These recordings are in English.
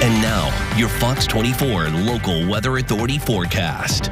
And now, your Fox 24 Local Weather Authority forecast.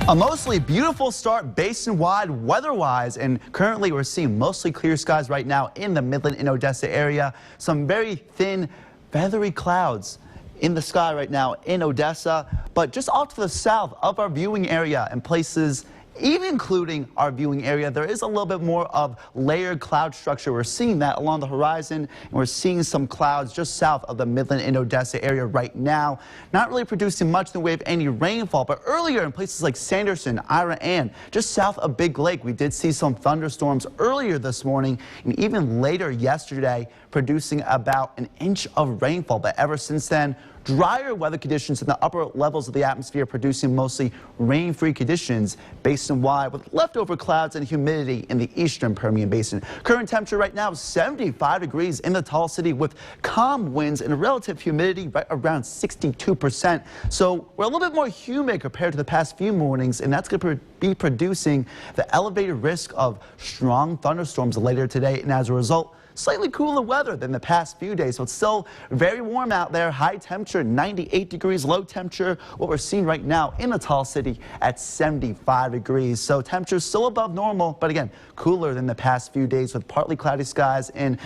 A mostly beautiful start basin-wide weather-wise, and currently we're seeing mostly clear skies right now in the Midland and Odessa area. Some very thin, feathery clouds in the sky right now in Odessa, but just off to the south of our viewing area and places even including our viewing area, there is a little bit more of layered cloud structure. We're seeing that along the horizon, and we're seeing some clouds just south of the Midland and Odessa area right now. Not really producing much in the way of any rainfall, but earlier in places like Sanderson, Ira, and just south of Big Lake, we did see some thunderstorms earlier this morning and even later yesterday, producing about an inch of rainfall. But ever since then, drier weather conditions in the upper levels of the atmosphere, producing mostly rain-free conditions basin-wide with leftover clouds and humidity in the eastern Permian Basin. Current temperature right now is 75 degrees in the Tall City with calm winds and relative humidity right around 62%. So we're a little bit more humid compared to the past few mornings, and that's going to be producing the elevated risk of strong thunderstorms later today. And as a result, slightly cooler weather than the past few days, so it's still very warm out there. High temperature 98 degrees, low temperature what we're seeing right now in the Tall City at 75 degrees. So temperatures still above normal, but again cooler than the past few days with partly cloudy skies and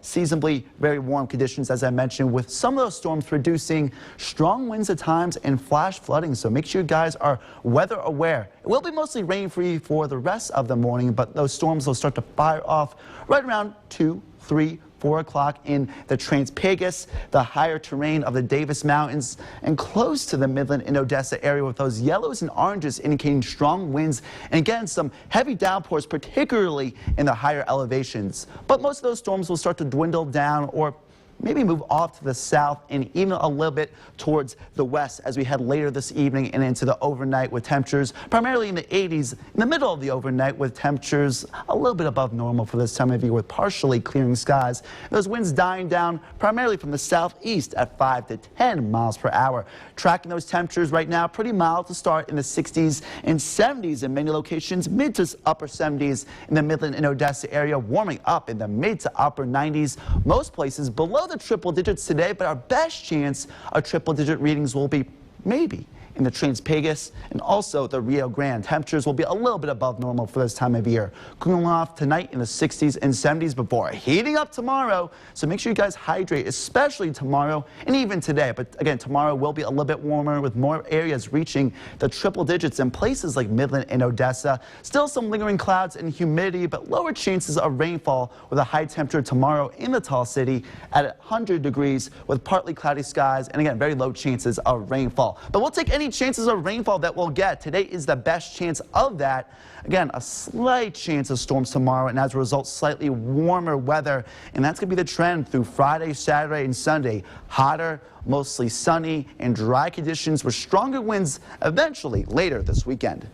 seasonably very warm conditions, as I mentioned, with some of those storms producing strong winds at times and flash flooding. So make sure you guys are weather aware. It will be mostly rain free for the rest of the morning, but those storms will start to fire off right around 2, 3, 4 o'clock in the Trans-Pegasus, the higher terrain of the Davis Mountains, and close to the Midland and Odessa area, with those yellows and oranges indicating strong winds and again some heavy downpours, particularly in the higher elevations. But most of those storms will start to dwindle down or maybe move off to the south and even a little bit towards the west as we head later this evening and into the overnight, with temperatures primarily in the 80s in the middle of the overnight, with temperatures a little bit above normal for this time of year with partially clearing skies. Those winds dying down primarily from the southeast at 5 to 10 miles per hour. Tracking those temperatures right now, pretty mild to start in the 60s and 70s in many locations, mid to upper 70s in the Midland and Odessa area, warming up in the mid to upper 90s. Most places below the triple digits today, but our best chance of triple digit readings will be maybe in the Trans-Pegasus and also the Rio Grande. Temperatures will be a little bit above normal for this time of year. Cooling off tonight in the 60s and 70s before heating up tomorrow. So make sure you guys hydrate, especially tomorrow and even today. But again, tomorrow will be a little bit warmer with more areas reaching the triple digits in places like Midland and Odessa. Still some lingering clouds and humidity, but lower chances of rainfall with a high temperature tomorrow in the Tall City at 100 degrees with partly cloudy skies and again, very low chances of rainfall. But we'll take any chances of rainfall that we'll get. Today is the best chance of that. Again, a slight chance of storms tomorrow, and as a result, slightly warmer weather. And that's going to be the trend through Friday, Saturday, and Sunday. Hotter, mostly sunny, and dry conditions with stronger winds eventually later this weekend.